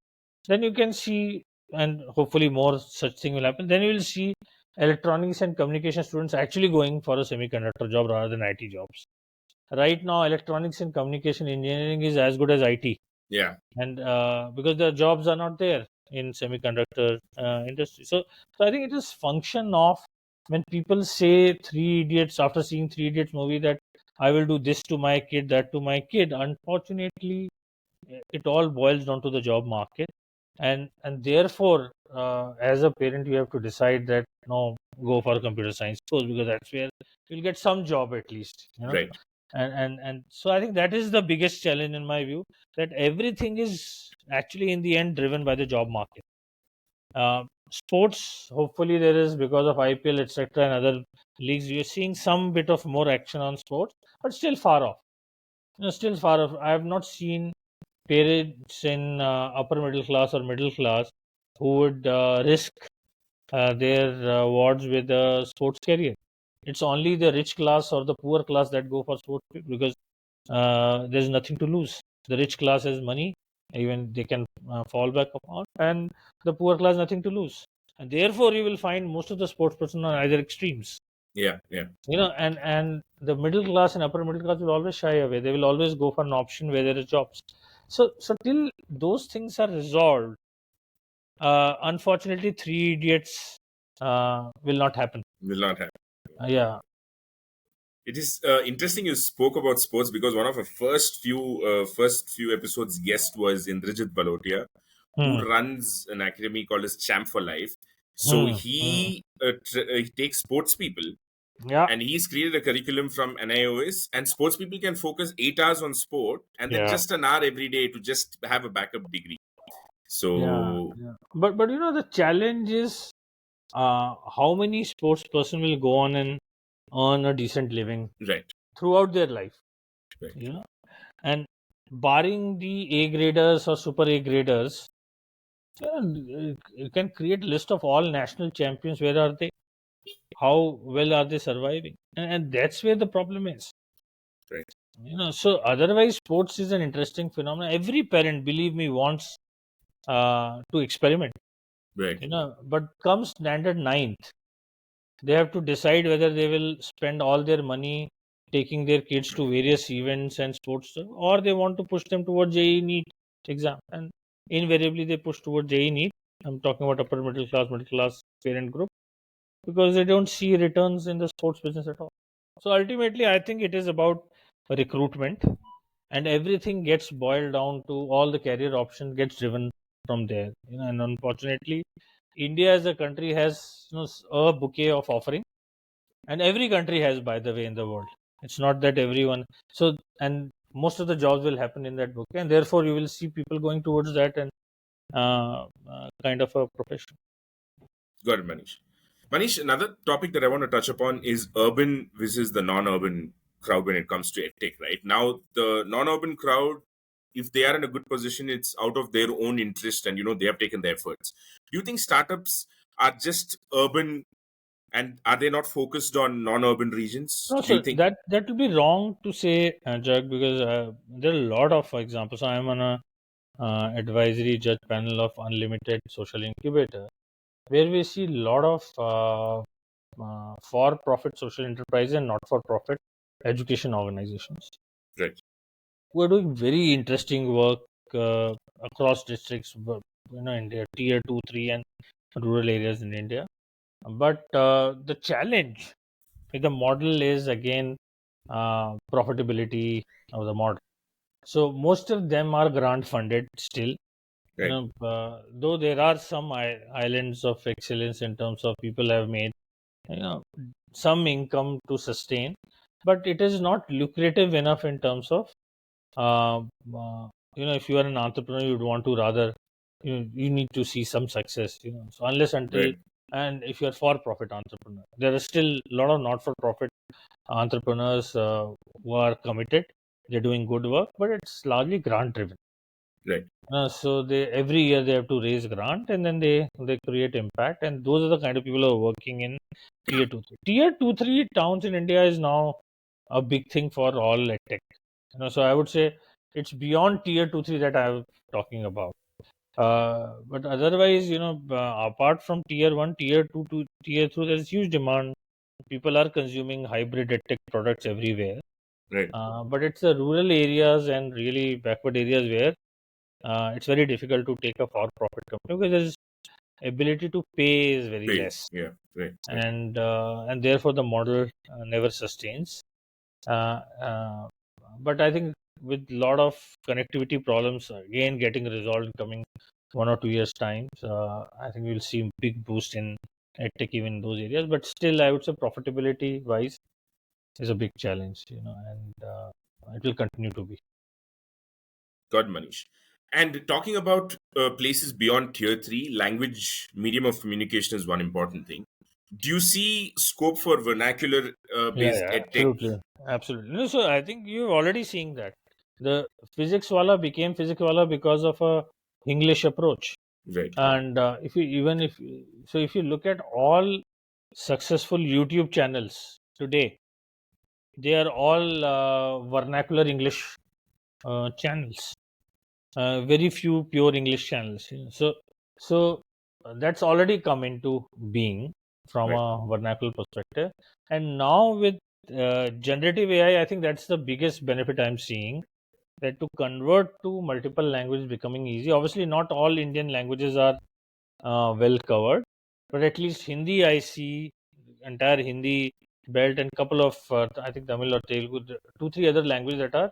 Speaker 2: then you can see, and hopefully more such thing will happen, then you will see electronics and communication students actually going for a semiconductor job rather than IT jobs. Right now electronics and communication engineering is as good as IT,
Speaker 1: Yeah.
Speaker 2: and because the jobs are not there in semiconductor industry. So I think it is function of when people say Three Idiots, after seeing Three Idiots movie, that I will do this to my kid, that to my kid. Unfortunately, it all boils down to the job market, and therefore as a parent you have to decide that no, go for computer science course, because that's where you'll get some job at least.
Speaker 1: Right.
Speaker 2: And so I think that is the biggest challenge in my view, that everything is actually in the end driven by the job market. Sports, hopefully there is, because of IPL etc and other leagues, you're seeing some bit of more action on sports, but still far off. Still far off. I have not seen parents in upper middle class or middle class who would risk their wards with a sports career. It's only the rich class or the poor class that go for sports because there's nothing to lose. The rich class has money, even they can fall back upon, and the poor class nothing to lose. And therefore, you will find most of the sports person are either extremes.
Speaker 1: Yeah, yeah.
Speaker 2: And the middle class and upper middle class will always shy away. They will always go for an option where there is jobs. So till those things are resolved, unfortunately, Three Idiots will not happen.
Speaker 1: Will not happen.
Speaker 2: Yeah.
Speaker 1: It is interesting you spoke about sports because one of our first few episodes guest was Indrajit Balotia, who
Speaker 2: Hmm.
Speaker 1: runs an academy called as Champ for Life. So
Speaker 2: Hmm. Hmm.
Speaker 1: he takes sports people
Speaker 2: Yeah.
Speaker 1: and he's created a curriculum from NIOS, and sports people can focus 8 hours on sport and then
Speaker 2: Yeah.
Speaker 1: just an hour every day to just have a backup degree.
Speaker 2: Yeah.
Speaker 1: So
Speaker 2: Yeah. But the challenge is how many sports person will go on and earn a decent living
Speaker 1: right,
Speaker 2: throughout their life.
Speaker 1: right,
Speaker 2: You know, and barring the A graders or super A graders, you can create a list of all national champions. Where are they? How well are they surviving? And that's where the problem is.
Speaker 1: right,
Speaker 2: So otherwise, sports is an interesting phenomenon. Every parent, believe me, wants to experiment.
Speaker 1: right,
Speaker 2: But comes standard ninth, they have to decide whether they will spend all their money taking their kids to various events and sports, or they want to push them towards JEE NEET exam. And invariably, they push towards JEE NEET. I'm talking about upper middle class parent group, because they don't see returns in the sports business at all. So ultimately, I think it is about recruitment, and everything gets boiled down to all the career options gets driven from there. And unfortunately, India as a country has a bouquet of offering, and every country has, by the way, in the world. It's not that everyone. So, and most of the jobs will happen in that bouquet, and therefore you will see people going towards that and kind of a profession.
Speaker 1: got it, Manish. Manish, another topic that I want to touch upon is urban versus the non-urban crowd when it comes to edtech. Right now, the non-urban crowd, if they are in a good position, it's out of their own interest, and they have taken the efforts. Do you think startups are just urban, and are they not focused on non-urban regions?
Speaker 2: No,
Speaker 1: Do you
Speaker 2: so
Speaker 1: think?
Speaker 2: that will be wrong to say, Jack, because there are a lot of examples. I am on a advisory judge panel of Unlimited Social Incubator, where we see a lot of for-profit social enterprise and not-for-profit education organizations
Speaker 1: Right,
Speaker 2: who are doing very interesting work across districts, India, tier 2, 3, and rural areas in India. But the challenge with the model is again profitability of the model. So most of them are grant funded still.
Speaker 1: right,
Speaker 2: Though there are some islands of excellence in terms of people have made you know some income to sustain, but it is not lucrative enough in terms of uh, if you are an entrepreneur, you'd want to rather you need to see some success. So unless until,
Speaker 1: right,
Speaker 2: and if you're for profit entrepreneur, there are still a lot of not for profit entrepreneurs who are committed. They're doing good work, but it's largely grant driven.
Speaker 1: right,
Speaker 2: So they every year they have to raise grant, and then they create impact, and those are the kind of people who are working in tier 2 3. Tier 2 3 towns in India is now a big thing for all tech. So I would say it's beyond tier 2 3 that I'm talking about. But otherwise, apart from tier 1, tier 2 to tier 3, there's huge demand. People are consuming hybrid tech products everywhere.
Speaker 1: right.
Speaker 2: But it's the rural areas and really backward areas where it's very difficult to take a for-profit company, because there's ability to pay is very
Speaker 1: Pay.
Speaker 2: less,
Speaker 1: Yeah, right, right,
Speaker 2: and therefore the model never sustains. Uh, uh, but I think with a lot of connectivity problems again getting resolved in coming 1 or 2 years time, I think we'll see a big boost in edtech even in those areas. But still, I would say profitability wise is a big challenge, and it will continue to be.
Speaker 1: got it, Manish. And talking about places beyond tier three, language medium of communication is one important thing. Do you see scope for vernacular
Speaker 2: Yeah,
Speaker 1: based
Speaker 2: yeah,
Speaker 1: edtech?
Speaker 2: absolutely, absolutely. No, so I think you're already seeing that the physics wala became physics wala because of a English approach.
Speaker 1: Right,
Speaker 2: And if you even if so, if you look at all successful YouTube channels today, they are all vernacular English channels. very few pure English channels. So that's already come into being from
Speaker 1: Right.
Speaker 2: a vernacular perspective. And now with generative AI, I think that's the biggest benefit I'm seeing, that to convert to multiple languages becoming easy. Obviously, not all Indian languages are well covered, but at least Hindi, I see entire Hindi belt and couple of I think Tamil or Telugu, two three other languages that are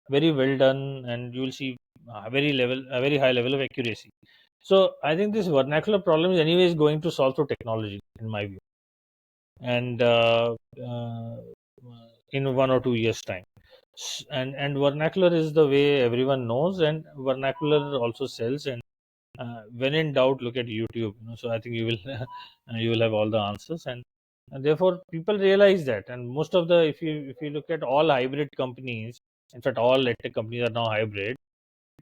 Speaker 2: very well done, and you will see a very high level of accuracy. So I think this vernacular problem is anyways going to solve through technology, in my view, and in 1 or 2 years time. And vernacular is the way everyone knows, and vernacular also sells. And when in doubt, look at YouTube. So I think you will you will have all the answers, and therefore people realize that. And most of the, if you look at all hybrid companies, in fact, all EdTech companies are now hybrid.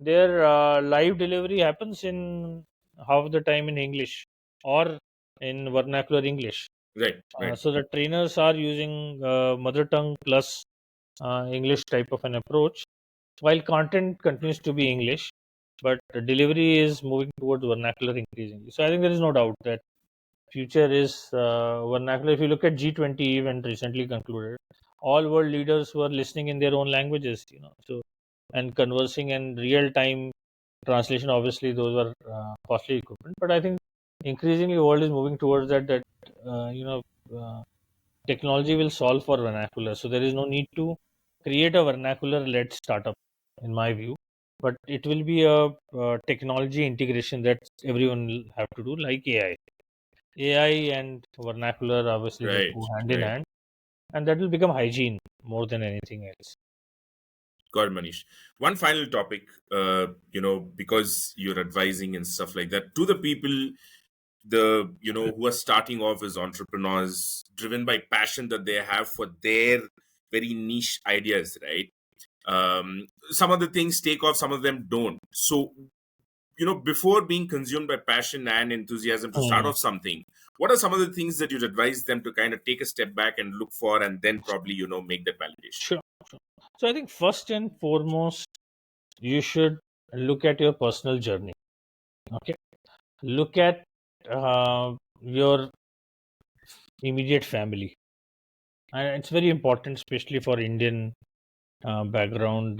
Speaker 2: Their live delivery happens in half the time in English or in vernacular English.
Speaker 1: Right. Right.
Speaker 2: So the trainers are using mother tongue plus English type of an approach, while content continues to be English, but the delivery is moving towards vernacular increasingly. So I think there is no doubt that future is vernacular. If you look at G20 event recently concluded, all world leaders were listening in their own languages, so and conversing in real time translation. Obviously, those were costly equipment, but I think increasingly world is moving towards that uh, you know. Uh, technology will solve for vernacular. So there is no need to create a vernacular led startup, in my view. But it will be a technology integration that everyone will have to do, like AI. AI and vernacular, obviously, they
Speaker 1: Right.
Speaker 2: go hand in
Speaker 1: Right.
Speaker 2: hand, and that will become hygiene more than anything else.
Speaker 1: Got it, Manish. One final topic, because you're advising and stuff like that to the people, who are starting off as entrepreneurs, driven by passion that they have for their very niche ideas, right? Some of the things take off, some of them don't. So, before being consumed by passion and enthusiasm to start
Speaker 2: Hmm.
Speaker 1: off something, what are some of the things that you'd advise them to kind of take a step back and look for, and then probably, make that validation?
Speaker 2: Sure. Sure. So I think first and foremost, you should look at your personal journey. Okay. Look at your immediate family. And it's very important, especially for Indian background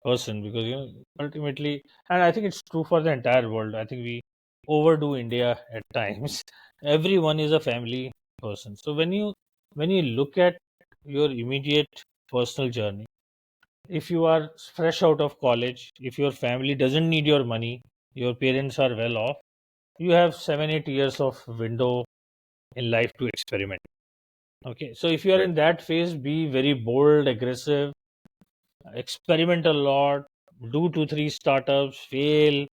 Speaker 2: person, because ultimately, and I think it's true for the entire world. I think we overdo India at times. Everyone is a family person. So when you look at your immediate personal journey, if you are fresh out of college, if your family doesn't need your money, your parents are well off, you have 7 8 years of window in life to experiment. Okay, so if you are
Speaker 1: Right.
Speaker 2: in that phase, be very bold, aggressive, experiment a lot, do 2 3 startups, fail,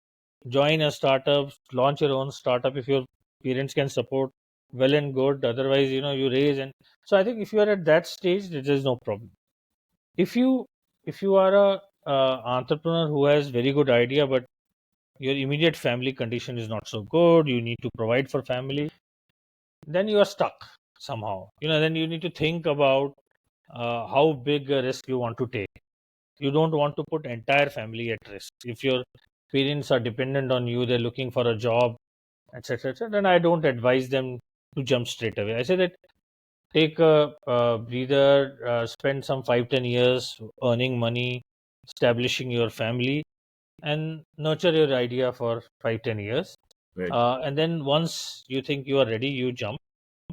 Speaker 2: join a startup, launch your own startup. If your parents can support, well and good. Otherwise, you raise. And so I think if you are at that stage, there is no problem. If you are a entrepreneur who has very good idea, but your immediate family condition is not so good, you need to provide for family, then you are stuck somehow. Then you need to think about how big a risk you want to take. You don't want to put entire family at risk. If your parents are dependent on you, they're looking for a job, etc., etc., then I don't advise them to jump straight away. I say that take a breather, spend some 5 10 years earning money, establishing your family, and nurture your idea for 5 10 years.
Speaker 1: Right.
Speaker 2: And then once you think you are ready, you jump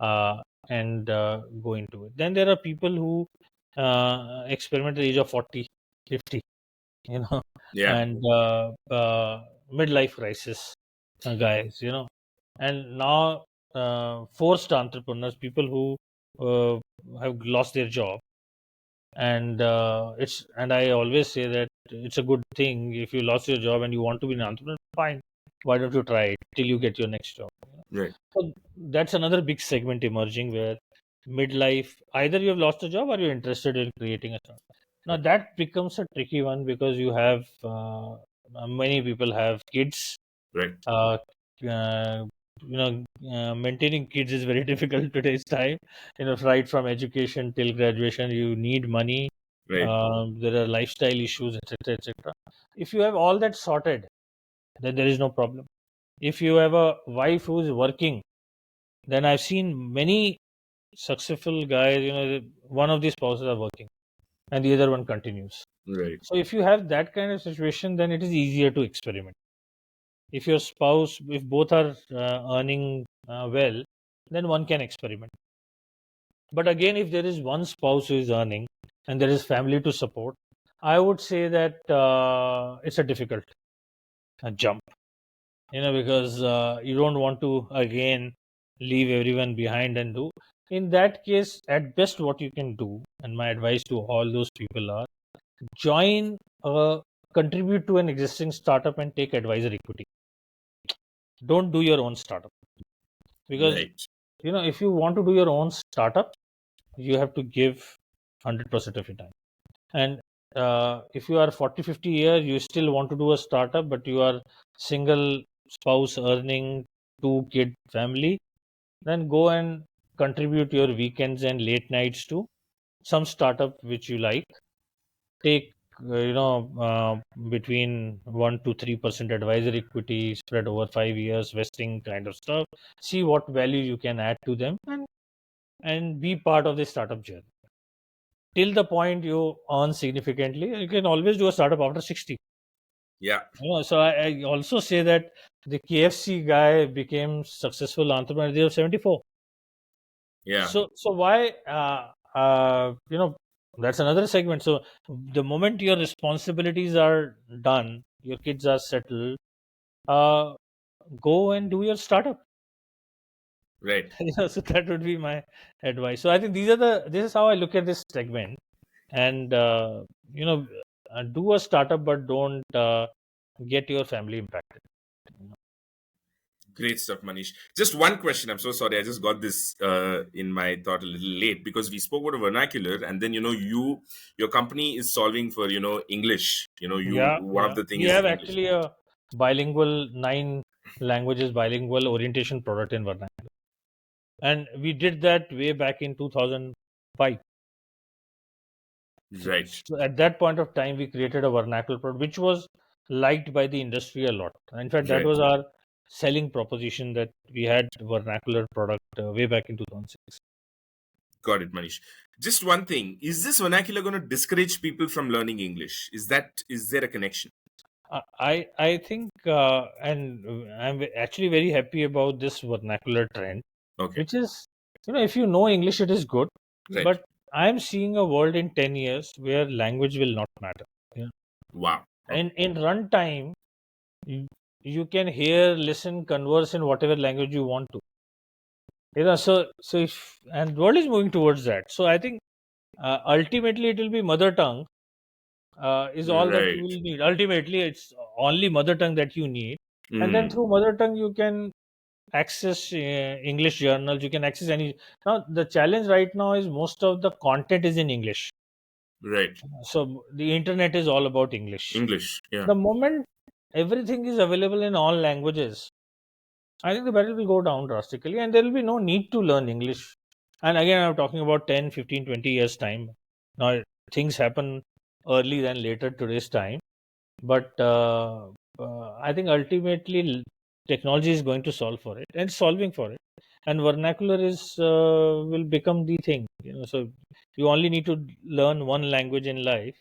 Speaker 2: and go into it. Then there are people who experiment at the age of 40, 50, you know,
Speaker 1: Yeah.
Speaker 2: and midlife crisis guys, and now forced entrepreneurs, people who have lost their job. And I always say that it's a good thing if you lost your job and you want to be an entrepreneur, fine. Why don't you try it till you get your next job?
Speaker 1: Right.
Speaker 2: So that's another big segment emerging where midlife, either you have lost a job or you're interested in creating a startup. Now
Speaker 1: Right.
Speaker 2: that becomes a tricky one because you have many people have kids.
Speaker 1: Right.
Speaker 2: Uh, uh, Maintaining kids is very difficult today's time. Right from education till graduation, you need money.
Speaker 1: Right.
Speaker 2: There are lifestyle issues, etc., etc. If you have all that sorted, then there is no problem. If you have a wife who is working, then I've seen many successful guys. One of the spouses are working, and the other one continues.
Speaker 1: Right.
Speaker 2: So if you have that kind of situation, then it is easier to experiment. If your spouse, if both are earning well, then one can experiment. But again, if there is one spouse who is earning and there is family to support, I would say that it's a difficult jump, because you don't want to again leave everyone behind and do. In that case, at best, what you can do, and my advice to all those people are, join, contribute to an existing startup and take advisor equity. Don't do your own startup, because
Speaker 1: Right.
Speaker 2: if you want to do your own startup, you have to give 100% of your time. And if you are 40-50 years, you still want to do a startup, but you are single, spouse earning, 2 kid family, then go and contribute your weekends and late nights to some startup which you like. Take between 1 to 3% advisory equity spread over 5 years, vesting kind of stuff. See what value you can add to them, and be part of the startup journey till the point you earn significantly. You can always do a startup after 60.
Speaker 1: Yeah.
Speaker 2: So I also say that the KFC guy became successful entrepreneur at the age of 74.
Speaker 1: Yeah.
Speaker 2: So why, that's another segment. So the moment your responsibilities are done, your kids are settled, uh, go and do your startup.
Speaker 1: Right.
Speaker 2: So that would be my advice. So I think this is how I look at this segment. And you know do a startup, but don't get your family impacted.
Speaker 1: Great stuff, Manish. Just one question. I'm so sorry. I just got this in my thought a little late because we spoke about a vernacular, and then your company is solving for English. You
Speaker 2: Yeah,
Speaker 1: one of
Speaker 2: yeah,
Speaker 1: the thing
Speaker 2: we
Speaker 1: is
Speaker 2: have
Speaker 1: English.
Speaker 2: actually a bilingual 9 languages bilingual orientation product in Vernacular, and we did that way back in 2005. so,
Speaker 1: Right.
Speaker 2: so at that point of time, we created a vernacular product which was liked by the industry a lot. In fact, that
Speaker 1: Right.
Speaker 2: was our selling proposition, that we had vernacular product way back in 2006.
Speaker 1: Got it, Manish. Just one thing: is this vernacular going to discourage people from learning English? Is there a connection?
Speaker 2: I think, and I'm actually very happy about this vernacular trend,
Speaker 1: Okay.
Speaker 2: which is, if you know English, it is good.
Speaker 1: Right.
Speaker 2: But I'm seeing a world in 10 years where language will not matter. Yeah.
Speaker 1: Wow. Okay.
Speaker 2: And in runtime, you, you can hear, listen, converse in whatever language you want to. So if, and world is moving towards that. So I think ultimately it will be mother tongue is all that you
Speaker 1: Right.
Speaker 2: will need. Ultimately, it's only mother tongue that you need, and then
Speaker 1: Mm.
Speaker 2: through mother tongue you can access English journals. You can access any. Now the challenge right now is most of the content is in English.
Speaker 1: Right.
Speaker 2: So the internet is all about English.
Speaker 1: English. Yeah.
Speaker 2: The moment everything is available in all languages, I think the battle will go down drastically, and there will be no need to learn English. And again, I'm talking about 10, 15, 20 years time. Now things happen early than later today's time, but I think ultimately technology is going to solve for it and solving for it, and vernacular is will become the thing. So you only need to learn one language in life,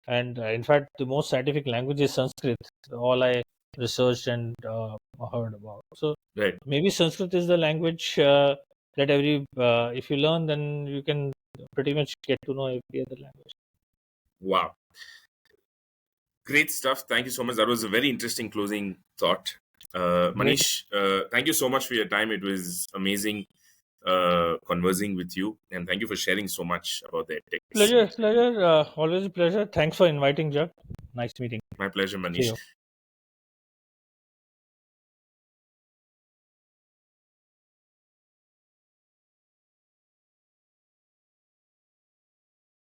Speaker 2: and in fact, the most scientific language is Sanskrit. All I researched and heard about. So
Speaker 1: Right.
Speaker 2: maybe Sanskrit is the language that if you learn, then you can pretty much get to know every other language.
Speaker 1: Wow. Great stuff. Thank you so much. That was a very interesting closing thought.
Speaker 2: Great.
Speaker 1: Manish, thank you so much for your time. It was amazing conversing with you, and thank you for sharing so much about the tech
Speaker 2: Pleasure,
Speaker 1: space.
Speaker 2: pleasure. Always a pleasure. Thanks for inviting, Jack. Nice meeting.
Speaker 1: My pleasure,
Speaker 2: See
Speaker 1: Manish.
Speaker 2: you.